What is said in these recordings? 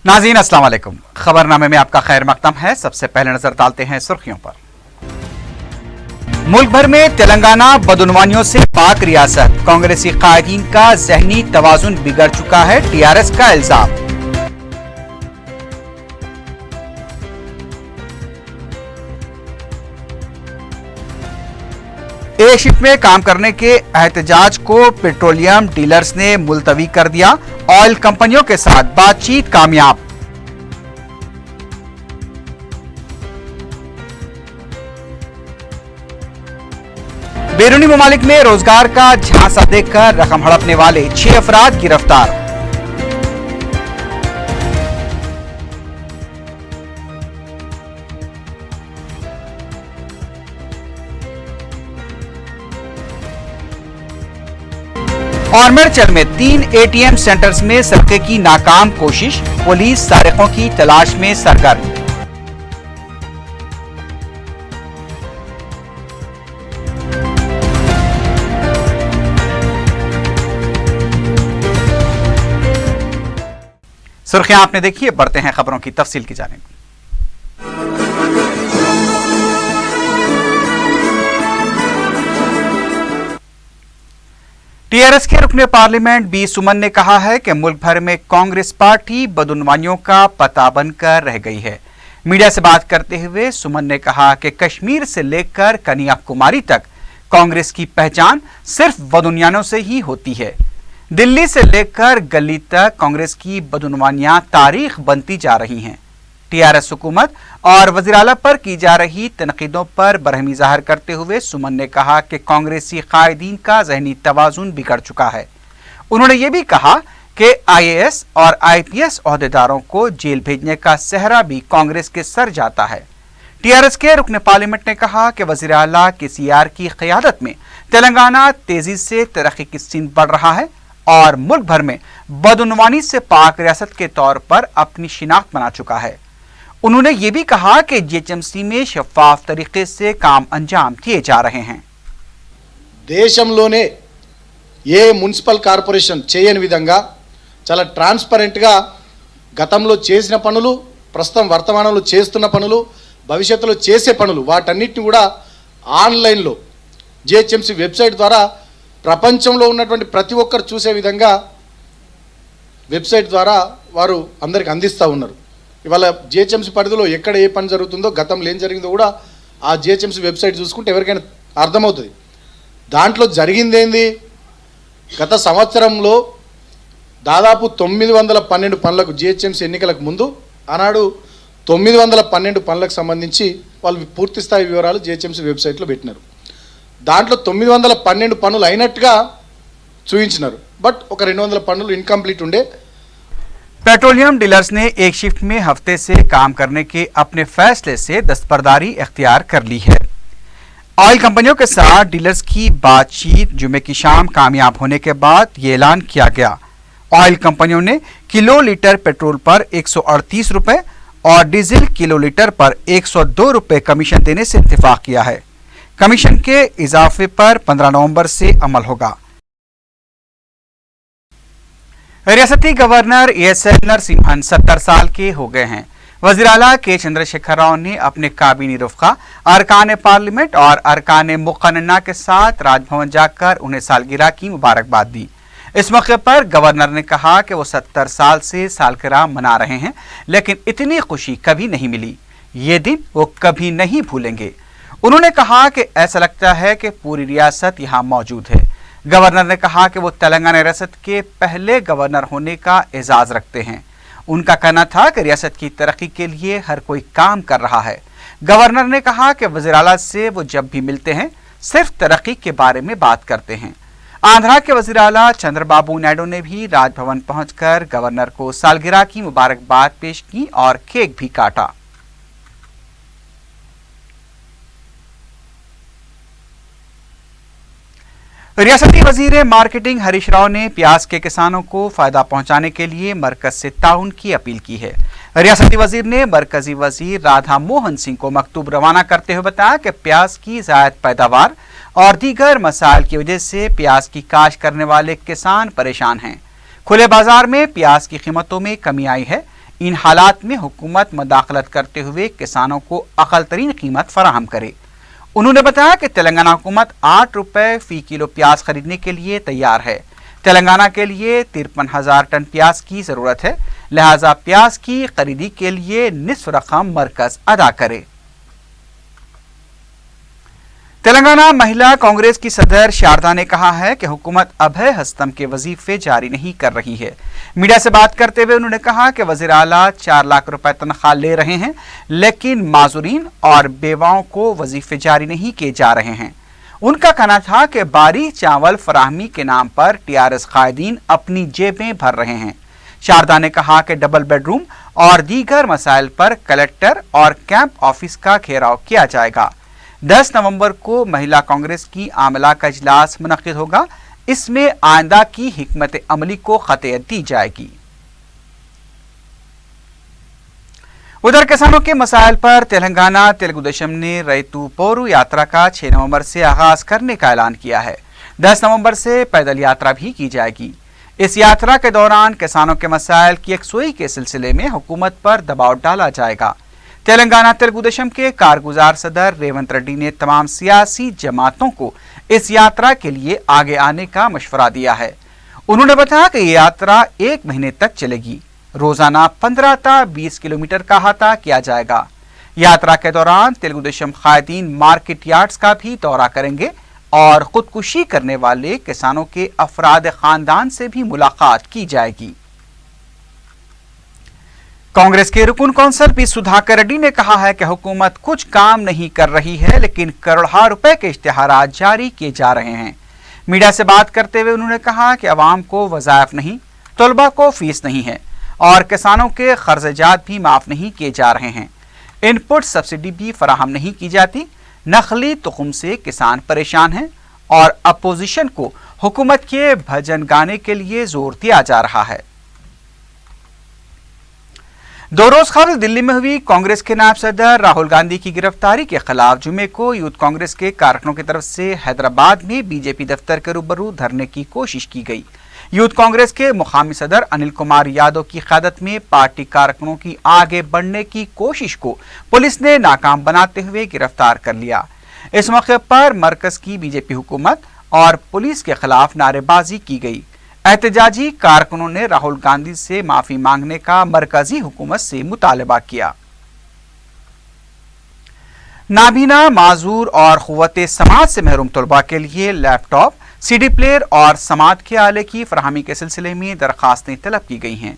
नाज़रीन अस्सलाम वालेकुम। खबरनामे में आपका खैर मकदम है। सबसे पहले नजर डालते हैं सुर्खियों पर। मुल्क भर में तेलंगाना बदउनवानियों से पाक रियासत, कांग्रेसी कायदीन का जहनी तवाजुन बिगड़ चुका है, टीआरएस का इल्जाम। एक शिफ्ट में काम करने के एहतजाज को पेट्रोलियम डीलर्स ने मुलतवी कर दिया, ऑयल कंपनियों के साथ बातचीत कामयाब। बैरूनी ममालिक में रोजगार का झांसा देकर रकम हड़पने वाले 6 अफराद गिरफ्तार। और मिर्चल में 3 एटीएम सेंटर्स में सरके की नाकाम कोशिश, पुलिस सारिकों की तलाश में सरगर्म। सुर्खियां आपने देखी है, बढ़ते हैं खबरों की तफसील की जानिब। टीआरएस के रुकने पार्लियामेंट बी सुमन ने कहा है कि मुल्क भर में कांग्रेस पार्टी बदउनवानियों का पता बनकर रह गई है। मीडिया से बात करते हुए सुमन ने कहा कि कश्मीर से लेकर कन्याकुमारी तक कांग्रेस की पहचान सिर्फ बदउनवानियों से ही होती है। दिल्ली से लेकर गली तक कांग्रेस की बदउनवानियां तारीख बनती जा रही हैं। टीआरएस हुकूमत और वज़ीर आला पर की जा रही तनकीदों पर बरहमी ज़ाहिर करते हुए सुमन ने कहा कि कांग्रेसी कायदीन का ज़हनी तवाज़ुन बिगड़ चुका है। उन्होंने ये भी कहा कि आईएएस और आईपीएस ओहदेदारों को जेल भेजने का सहरा भी कांग्रेस के सर जाता है। टीआरएस के रुकने पार्लियामेंट ने कहा कि वज़ीर आला केसीआर की क़यादत में तेलंगाना तेजी से तरक्की की सिमत बढ़ रहा है और मुल्क भर में बदउनवानी से पाक रियासत के तौर पर अपनी शिनाख्त बना चुका है। उन्होंने ये भी कहा कि जीएचएमसी में शफाफ तरीके से काम अंजाम दिए जा रहे हैं। దేశంలోనే ఏ మున్సిపల్ కార్పొరేషన్ చేయని విధంగా చాలా ట్రాన్స్పరెంట్ గా గతంలో చేసిన పనులు, ప్రస్తుతం వర్తమానంలో చేస్తున్న పనులు, భవిష్యత్తులో చేసే పనులు వాటన్నిటిని కూడా ఆన్లైన్ లో జీహెచ్ఎంసీ వెబ్సైట్ ద్వారా ప్రపంచంలో ఉన్నటువంటి ప్రతి ఒక్కరు చూసే విధంగా వెబ్సైట్ ద్వారా వారు అందరికి అందిస్తూ ఉన్నారు। ఇవాళ జీహెచ్ఎంసీ పరిధిలో ఎక్కడ ఏ పని జరుగుతుందో, గతంలో ఏం జరిగిందో కూడా ఆ జీహెచ్ఎంసీ వెబ్సైట్ చూసుకుంటే ఎవరికైనా అర్థమవుతుంది। దాంట్లో జరిగిందేంది, గత సంవత్సరంలో దాదాపు 912 పనులకు జీహెచ్ఎంసీ ఎన్నికలకు ముందు ఆనాడు 912 పనులకు సంబంధించి వాళ్ళు పూర్తి స్థాయి వివరాలు జీహెచ్ఎంసీ వెబ్సైట్లో పెట్టినారు। దాంట్లో 912 పనులు అయినట్టుగా చూపించినారు, బట్ ఒక 200 పనులు ఇన్కంప్లీట్ ఉండే। पेट्रोलियम डीलर्स ने एक शिफ्ट में हफ्ते से काम करने के अपने फैसले से दस्तबरदारी इख्तियार कर ली है। ऑयल कंपनियों के साथ डीलर्स की बातचीत जुमे की शाम कामयाब होने के बाद ये ऐलान किया गया। ऑयल कंपनियों ने किलो लीटर पेट्रोल पर 138 रुपए और डीजल किलो लीटर पर 102 रुपए कमीशन देने से इत्तेफाक किया है। कमीशन के इजाफे पर 15 नवंबर से अमल होगा। रियासती गवर्नर एएसएल नरसिम्हन 70 साल के हो गए हैं। वज़ीर आला के चंद्रशेखर राव ने अपने काबीनी रुफ़क़ा, अरकान पार्लियामेंट और अरकान मुक़न्नना के साथ राजभवन जाकर उन्हें सालगिरह की मुबारकबाद दी। इस मौके पर गवर्नर ने कहा कि वो 70 साल से सालगिरह मना रहे हैं, लेकिन इतनी खुशी कभी नहीं मिली। ये दिन वो कभी नहीं भूलेंगे। उन्होंने कहा कि ऐसा लगता है कि पूरी रियासत यहाँ मौजूद है। गवर्नर ने कहा कि वो तेलंगाना रियासत के पहले गवर्नर होने का एजाज़ रखते हैं। उनका कहना था कि रियासत की तरक्की के लिए हर कोई काम कर रहा है। गवर्नर ने कहा कि वज़ीर आला से वो जब भी मिलते हैं सिर्फ तरक्की के बारे में बात करते हैं। आंध्रा के वज़ीर आला चंद्रबाबू नायडू ने भी राजभवन पहुंचकर गवर्नर को सालगिरह की मुबारकबाद पेश की और केक भी काटा। रियासती वजीर मार्केटिंग हरीश राव ने प्याज के किसानों को फायदा पहुंचाने के लिए मरकज से ताउन की अपील की है। रियासती वजीर ने मरकजी वजीर राधा मोहन सिंह को मकतूब रवाना करते हुए बताया कि प्याज की ज़ायद पैदावार और दीगर मसाइल की वजह से प्याज की काश्त करने वाले किसान परेशान हैं। खुले बाजार में प्याज की कीमतों में कमी आई है। इन हालात में हुकूमत मदाखलत करते हुए किसानों को अक़ल तरीन कीमत फराहम करे। उन्होंने बताया कि तेलंगाना हुकूमत 8 रुपए फी किलो प्याज खरीदने के लिए तैयार है। तेलंगाना के लिए 53,000 टन प्याज की जरूरत है, लिहाजा प्याज की खरीदी के लिए निस्फ रकम मरकज अदा करे। तेलंगाना महिला कांग्रेस की सदर शारदा ने कहा है कि हुकूमत अभय हस्तम के वजीफे जारी नहीं कर रही है। मीडिया से बात करते हुए उन्होंने कहा कि वजीर आला 4 लाख रुपए तनख्वाह ले रहे हैं, लेकिन माजूरीन और बेवाओं को वजीफे जारी नहीं किए जा रहे हैं। उनका कहना था कि बारी चावल फराहमी के नाम पर टीआरएस कायदीन अपनी जेबें भर रहे हैं। शारदा ने कहा कि डबल बेडरूम और दीगर मसाइल पर कलेक्टर और कैंप ऑफिस का घेराव किया जाएगा। 10 नवंबर को महिला कांग्रेस की आमला का इजलास मुनक्किद होगा। इसमें आइंदा की हिकमत अमली को खतियत दी जाएगी। उधर किसानों के मसाइल पर तेलंगाना तेलुगु देशम ने रैतु पोरू यात्रा का 6 नवंबर से आगाज करने का ऐलान किया है। 10 नवंबर से पैदल यात्रा भी की जाएगी। इस यात्रा के दौरान किसानों के मसाइल की यकसुई के सिलसिले में हुकूमत पर दबाव डाला जाएगा। तेलंगाना तेलुगु देशम के कारगुजार सदर रेवंत रेड्डी ने तमाम सियासी जमातों को इस यात्रा के लिए आगे आने का मशवरा दिया है। उन्होंने बताया कि ये यात्रा 1 महीने तक चलेगी। रोजाना 15 ta 20 किलोमीटर का अहाता किया जाएगा। यात्रा के दौरान तेलुगु देशम कायदीन मार्केट यार्ड्स का भी दौरा करेंगे और खुदकुशी करने वाले किसानों के अफराद खानदान से भी मुलाकात की जाएगी। कांग्रेस के रुकन कौंसल पी सुधाकर रेड्डी ने कहा है कि हुकूमत कुछ काम नहीं कर रही है, लेकिन करोड़ों रुपए के इश्तिहारात जारी किए जा रहे हैं। मीडिया से बात करते हुए उन्होंने कहा कि अवाम को वज़ाइफ नहीं, तलबा को फीस नहीं है और किसानों के खर्चात भी माफ नहीं किए जा रहे हैं। इनपुट सब्सिडी भी फराहम नहीं की जाती। नकली तुखम से किसान परेशान हैं और अपोजिशन को हुकूमत के भजन गाने के लिए जोर दिया जा रहा है। 2 रोज कबल दिल्ली में हुई कांग्रेस के नायब सदर राहुल गांधी की गिरफ्तारी के खिलाफ जुमे को यूथ कांग्रेस के कारकुनों की तरफ से हैदराबाद में बीजेपी दफ्तर के रूबरू धरने की कोशिश की गई। यूथ कांग्रेस के मुकामी सदर अनिल कुमार यादव की क़यादत में पार्टी कारकुनों की आगे बढ़ने की कोशिश को पुलिस ने नाकाम बनाते हुए गिरफ्तार कर लिया। इस मौके पर मरकज की बीजेपी हुकूमत और पुलिस के खिलाफ नारेबाजी की गई। एहतजाजी कारकुनों ने राहुल गांधी से माफी मांगने का मरकजी हुकूमत से मुतालबा किया। नाबीना, माजूर और क़ुव्वते समात से महरूम तलबा के लिए लैपटॉप, CD प्लेयर और समात के आले की फरहमी के सिलसिले में दरखास्तें तलब की गई हैं।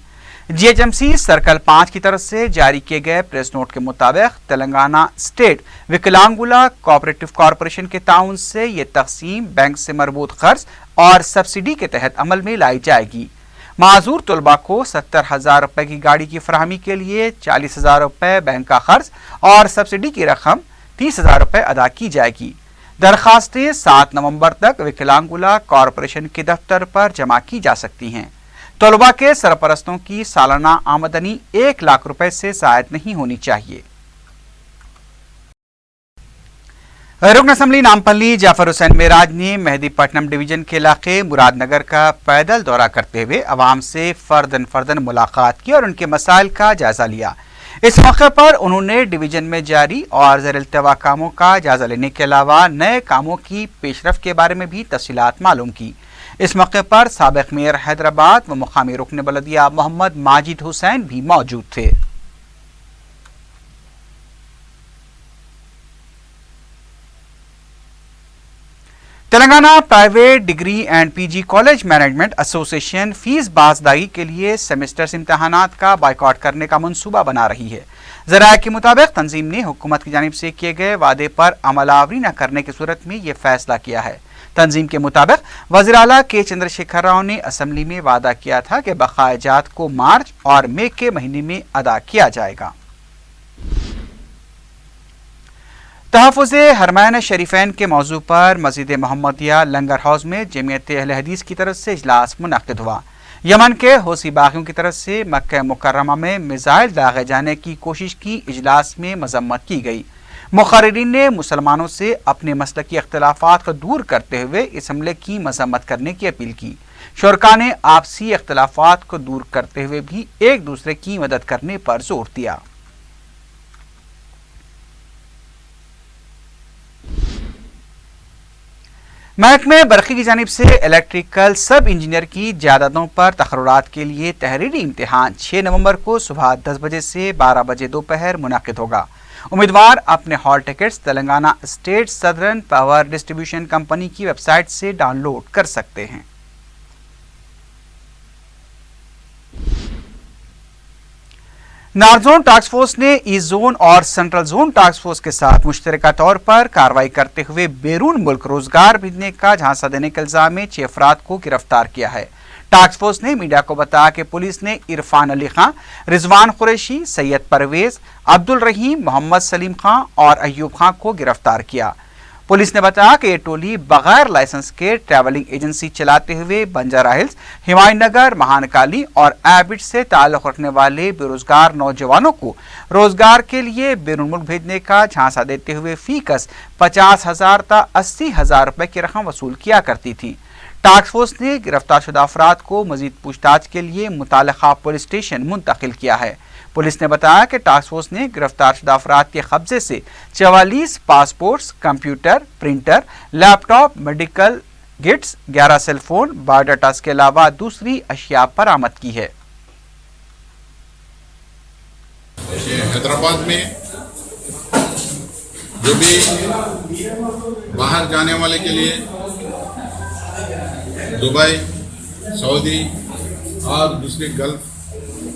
GHMC सर्कल 5 की तरफ से जारी किए गए प्रेस नोट के मुताबिक तेलंगाना स्टेट विकलांगुला कोऑपरेटिव कॉरपोरेशन के ताउन से ये तकसीम बैंक से मरबूत कर्ज और सब्सिडी के तहत अमल में लाई जाएगी। माजूर तलबा को 70,000 रुपए की गाड़ी की फरहमी के लिए 40,000 रुपए बैंक का खर्च और सब्सिडी की रकम 30,000 रुपए अदा की जाएगी। दरखास्तें 7 नवंबर तक विकलांगुला कॉरपोरेशन के दफ्तर पर जमा की जा सकती हैं। तलबा के सरपरस्तों की सालाना आमदनी 1 लाख रुपए से ज़ायद नहीं होनी चाहिए। रुकन असम्बली नामपल्ली जाफर हुसैन मेराज ने मेहदीपट्टनम डिवीजन के इलाके मुरादनगर का पैदल दौरा करते हुए अवाम से फर्दन मुलाकात की और उनके मसाइल का जायजा लिया। इस मौके पर उन्होंने डिवीजन में जारी और ज़ेर-इल्तिवा कामों का जायजा लेने के अलावा नए कामों की पेशरफ के बारे में भी तफसीलात मालूम की। इस मौके पर साबिक मेयर हैदराबाद व मुकामी रुकन बलदिया मोहम्मद माजिद हुसैन भी मौजूद थे। Telangana private degree and PG college management association fees बाजदागी के लिए सेमेस्टर्स इम्तहानात का बाइकआउट करने का मंसूबा बना रही है। ज़राए के मुताबिक तंजीम ने हुकूमत की जानिब से किए गए वादे पर अमलावरी न करने की सूरत में यह फैसला किया है। तंजीम के मुताबिक वज़ीर आला के चंद्रशेखर राव ने असम्बली में वादा किया था कि बकाया जात को मार्च और मई के महीने में अदा किया जाएगा। तहफ़्फ़ुज़े हरमैन शरीफैन के मौजू पर मस्जिद मोहम्मदिया लंगर हाउस में जमीयत अहले हदीस की तरफ से इजलास मुनक़्क़िद हुआ। यमन के हौसी बागियों की तरफ से मक्का मुकर्रमा में मिसाइल दागे जाने की कोशिश की इजलास में मजम्मत की गई। मुक़र्रिरीन ने मुसलमानों से अपने मसलकी इख्तिलाफ़ात को दूर करते हुए इस हमले की मजम्मत करने की अपील की। شرکا نے آپسی اختلافات کو دور کرتے ہوئے بھی ایک دوسرے کی مدد کرنے پر زور دیا۔ محکمہ برقی کی جانب سے الیکٹریکل سب انجینئر کی جائیدادوں پر تقررات کے لیے تحریری امتحان 6 نومبر کو صبح 10 بجے سے 12 بجے دوپہر منعقد ہوگا۔ امیدوار اپنے hall tickets Telangana state southern power distribution company کی ویب سائٹ سے ڈاؤن لوڈ کر سکتے ہیں۔ نارتھ زون ٹاسک فورس نے ایسٹ زون اور سینٹرل زون ٹاسک فورس کے ساتھ مشترکہ طور پر کارروائی کرتے ہوئے بیرون ملک روزگار بھیجنے کا جھانسا دینے کے الزام میں 6 افراد کو گرفتار کیا ہے۔ ٹاسک فورس نے میڈیا کو بتایا کہ پولیس نے عرفان علی خان، رضوان قریشی، سید پرویز، عبد الرحیم، محمد سلیم خان اور ایوب خان کو گرفتار کیا۔ پولیس نے بتایا کہ یہ ٹولی بغیر لائسنس کے ٹریولنگ ایجنسی چلاتے ہوئے بنجارہ ہلز، ہمایوں نگر، مہان کالی اور ایبٹ سے تعلق رکھنے والے بے روزگار نوجوانوں کو روزگار کے لیے بیرون ملک بھیجنے کا جھانسا دیتے ہوئے فی کس 50,000 تا 80,000 روپے کی رقم وصول کیا کرتی تھی۔ ٹاسک فورس نے گرفتار شدہ افراد کو مزید پوچھ تاچھ کے لیے متعلقہ پولیس اسٹیشن منتقل کیا ہے۔ پولیس نے بتایا کہ ٹاسک فورس نے گرفتار شدہ افراد کے قبضے سے 44 passports, computer, printer, laptop, medical kits, 11 cell phone, bio datas کے علاوہ دوسری اشیاء برآمد کی ہے۔ حیدرآباد میں جو بھی باہر جانے والے کے لیے دبئی، سعودی اور دوسری گلف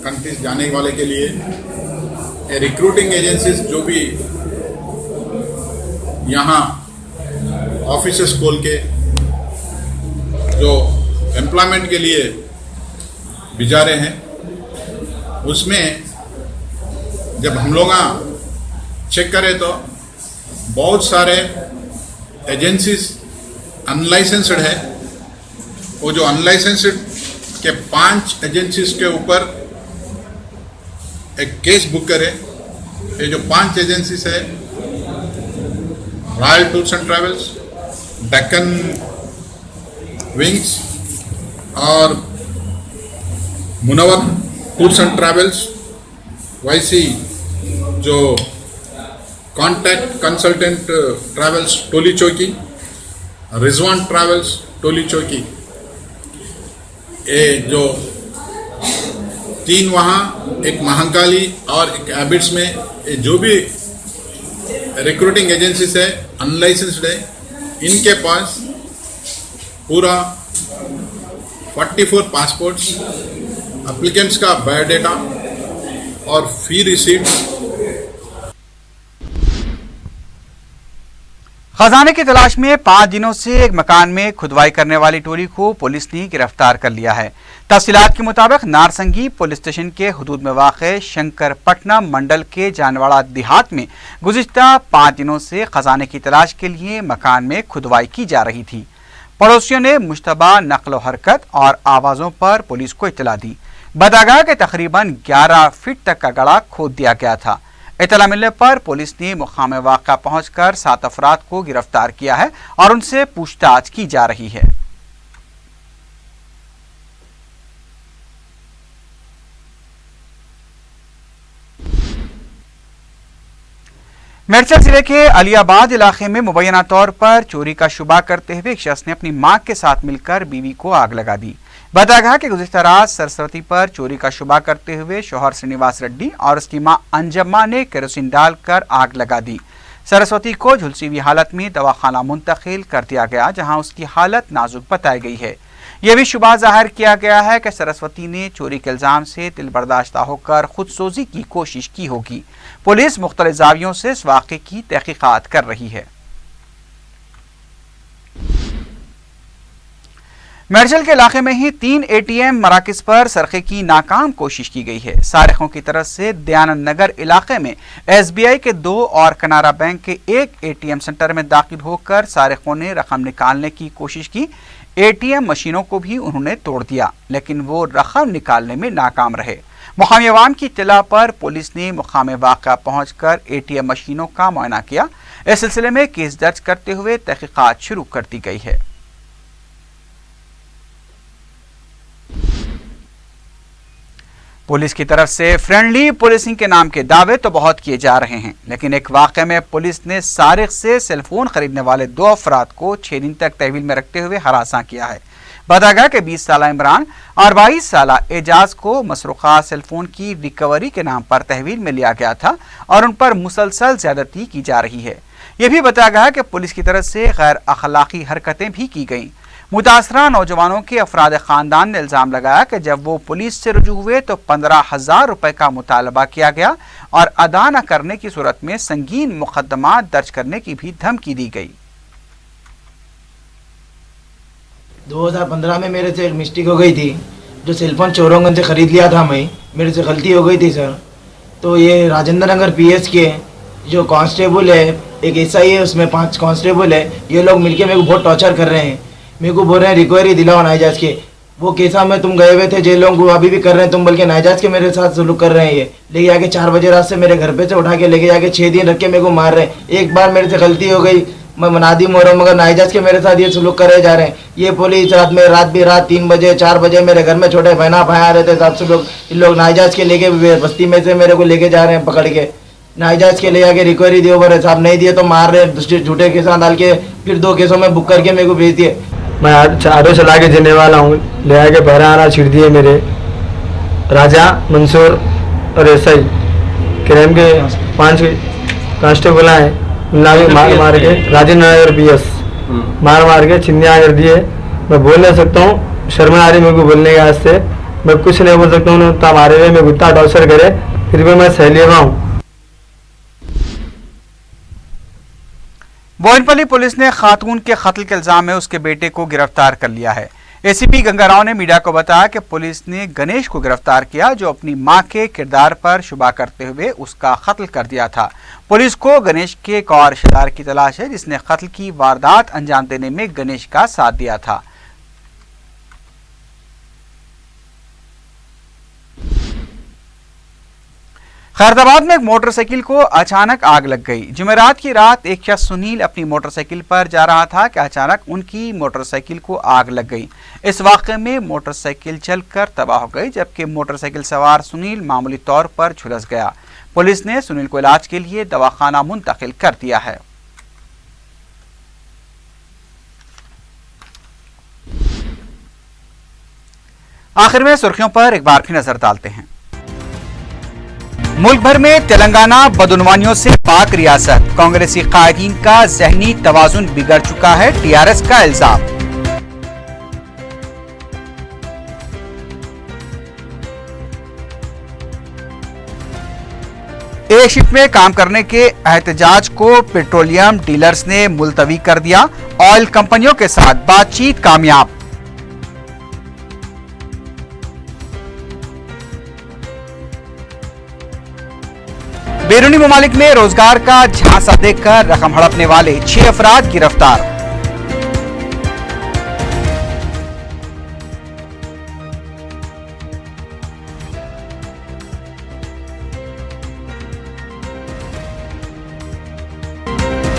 کنٹریز جانے والے کے لیے ریکروٹنگ ایجنسیز جو بھی یہاں آفیسز کھول کے جو امپلائمنٹ کے لیے بھیجا رہے ہیں، اس میں جب ہم لوگ چیک کریں تو بہت سارے ایجنسیز ان لائسنسڈ ہے۔ وہ جو ان لائسنسڈ کے 5 ایجنسیز کے اوپر ایک کیس بک کرے۔ یہ جو 5 ایجنسیز ہے، royal tours and travels, Deccan wings اور منور ٹورس اینڈ ٹریولز، ویسی جو contact consultant travels Toli Chowki, رضوان ٹریولز ٹولی چوکی، جو 3 وہاں، ایک مہانکالی اور ایک ایبٹس میں جو بھی ریکروٹنگ ایجنسیز ہے ان لائسنسڈ ہے، ان کے پاس پورا 44 پاسپورٹس، اپلیکینٹس کا بایو ڈیٹا اور فی ریسیپٹ۔ خزانے کی تلاش میں 5 دنوں سے ایک مکان میں کھدوائی کرنے والی ٹولی کو پولیس نے گرفتار کر لیا ہے۔ تفصیلات کے مطابق نارسنگی پولیس اسٹیشن کے حدود میں واقع شنکر پٹنم منڈل کے جانواڑہ دیہات میں گزشتہ 5 دنوں سے خزانے کی تلاش کے لیے مکان میں کھدوائی کی جا رہی تھی۔ پڑوسیوں نے مشتبہ نقل و حرکت اور آوازوں پر پولیس کو اطلاع دی۔ بتایا گیا کہ تقریباً 11 فٹ تک کا گڑھا کھود دیا گیا تھا۔ اطلاع ملنے پر پولیس نے مقام واقعہ پہنچ کر 7 افراد کو گرفتار کیا ہے اور ان سے پوچھ تاچھ کی جا رہی ہے۔ میرچل ضلع کے علی آباد علاقے میں مبینہ طور پر چوری کا شبہ کرتے ہوئے ایک شخص نے اپنی ماں کے ساتھ مل کر بیوی کو آگ لگا دی۔ بتایا گیا کہ گزشتہ رات سرسوتی پر چوری کا شبہ کرتے ہوئے شوہر سرینواس ریڈی اور اس کی ماں انجمہ نے کیروسین ڈال کر آگ لگا دی۔ سرسوتی کو جھلسی ہوئی حالت میں دواخانہ منتقل کر دیا گیا، جہاں اس کی حالت نازک بتائی گئی ہے۔ یہ بھی شبہ ظاہر کیا گیا ہے کہ سرسوتی نے چوری کے الزام سے دل برداشتہ ہو کر خود سوزی کی کوشش کی ہوگی۔ پولیس مختلف زاویوں سے اس واقعے کی تحقیقات کر رہی ہے۔ میرچل کے علاقے میں ہی 3 ATM مراکز پر سرقے کی ناکام کوشش کی گئی ہے۔ سارقوں کی طرف سے دیانند نگر علاقے میں SBI کے 2 اور کنارا بینک کے 1 ATM سینٹر میں داخل ہو کر سارقوں نے رقم نکالنے کی کوشش کی۔ ATM مشینوں کو بھی انہوں نے توڑ دیا، لیکن وہ رقم نکالنے میں ناکام رہے۔ مقامی عوام کی اطلاع پر پولیس نے مقام واقعہ پہنچ کر ATM مشینوں کا معائنہ کیا۔ اس سلسلے میں کیس درج کرتے ہوئے تحقیقات شروع کر دی گئی ہے۔ पुलिस की तरफ से फ्रेंडली पुलिसिंग के नाम के दावे तो बहुत किए जा रहे हैं, लेकिन एक वाक़े में पुलिस ने सारिक से सेल फोन खरीदने वाले 2 अफराद को 6 दिन तक तहवील में रखते हुए हरासा किया है। बताया गया कि 20 साला इमरान और 22 साला एजाज को मसरूखा सेल फोन की रिकवरी के नाम पर तहवील में लिया गया था और उन पर मुसलसल ज्यादती की जा रही है। यह भी बताया गया कि पुलिस की तरफ से गैर अखलाकी हरकतें भी की गईं। मुतासरा नौजवानों के अफराद खानदान ने इल्ज़ाम लगाया कि जब वो पुलिस से रुजू हुए तो 15,000 रुपए का मुतालबा किया गया और अदा न करने की सूरत में संगीन मुकदमा दर्ज करने की भी धमकी दी गई। 2015 में मेरे से एक मिस्टेक हो गई थी, जो सेलफोन चोरोंगन से ख़रीद लिया था मैं, मेरे से गलती हो गई थी सर। तो ये राजेंद्र नगर पीएस के जो कांस्टेबल है, एक एसआई है, उसमें 5 कांस्टेबल है, ये लोग मिलके मेरे को बहुत टॉर्चर कर रहे हैं। मेरे को बोल रहे हैं रिकवरी दिलाओ नाइजाज के। वो केसा में तुम गए हुए थे जेल लोग, वो अभी भी कर रहे हैं तुम, बल्कि नाइजाज के मेरे साथ सलूक कर रहे हैं। ये लेके जाके 4 बजे रात से मेरे घर पे से उठा के लेके जाके 6 दिन रख के मेरे को मार रहे हैं। एक बार मेरे से गलती हो गई, मैं नादिम हो रहा हूँ, मगर नाइजाज के मेरे साथ ये सलूक करे जा रहे हैं। ये पुलिस रात 3 बजे 4 बजे मेरे घर में छोटे बहना भाई आ रहे थे, सब लोग इन लोग नाइजाज के लेके बस्ती में से मेरे को लेके जा रहे हैं पकड़ के। नाइजाज के ले जाके रिकवरी दियो, बोले साहब नहीं दिए तो मार रहे हैं, दूसरे झूठे केस डाल के फिर 2 केसों में बुक करके मेरे को भेज दिए। मैं आटो चला के देने वाला हूँ, ले आके बहराना छिड़ दिए मेरे राजा मंसूर और एसआई क्राइम के 5 कांस्टेबल आए, मार के राजेंद्र नगर पीएस मार के चिन्हिया कर दिए। मैं बोल नहीं सकता हूँ, शर्मा आ रही मेरे को बोलने के आज से, मैं कुछ नहीं बोल सकता हूँ। तो हमारे में मैं इतना टॉर्चर करे फिर भी मैं सह लेवा हूँ। बोयनपल्ली पुलिस ने खातून के कत्ल के इल्जाम में उसके बेटे को गिरफ्तार कर लिया है। एसीपी गंगाराव ने मीडिया को बताया कि पुलिस ने गणेश को गिरफ्तार किया, जो अपनी मां के किरदार पर शुबा करते हुए उसका कत्ल कर दिया था। पुलिस को गणेश के एक और रिश्तेदार की तलाश है, जिसने कत्ल की वारदात अंजाम देने में गणेश का साथ दिया था। खैरदाबाद में एक मोटरसाइकिल को अचानक आग लग गई। जुमेरात की रात एक शख्स सुनील अपनी मोटरसाइकिल पर जा रहा था कि अचानक उनकी मोटरसाइकिल को आग लग गई। इस वाक़े में मोटरसाइकिल जलकर तबाह हो गई, जबकि मोटरसाइकिल सवार सुनील मामूली तौर पर झुलस गया। पुलिस ने सुनील को इलाज के लिए दवाखाना मुंतकिल कर दिया है। आखिर में सुर्खियों पर एक बार फिर नजर डालते हैं। मुल्क भर में तेलंगाना बदउनवानियों से पाक रियासत, कांग्रेसी कायदीन का जहनी तवाजुन बिगड़ चुका है, टीआरएस का इल्जाम। एक शिफ्ट में काम करने के एहतजाज को पेट्रोलियम डीलर्स ने मुलतवी कर दिया। ऑयल कंपनियों के साथ बातचीत कामयाब। बैरूनी ममालिक में रोजगार का झांसा देकर रकम हड़पने वाले 6 अफराद गिरफ्तार।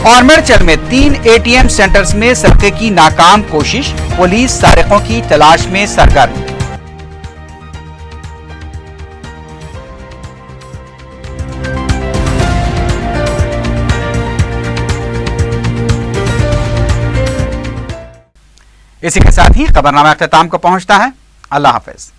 औरमेरचल में 3 एटीएम सेंटर्स में सरके की नाकाम कोशिश, पुलिस सारिकों की तलाश में सरगर्म। इसी के साथ ही खबरनामा अख्ताम को पहुंचता है। अल्लाह हाफिज।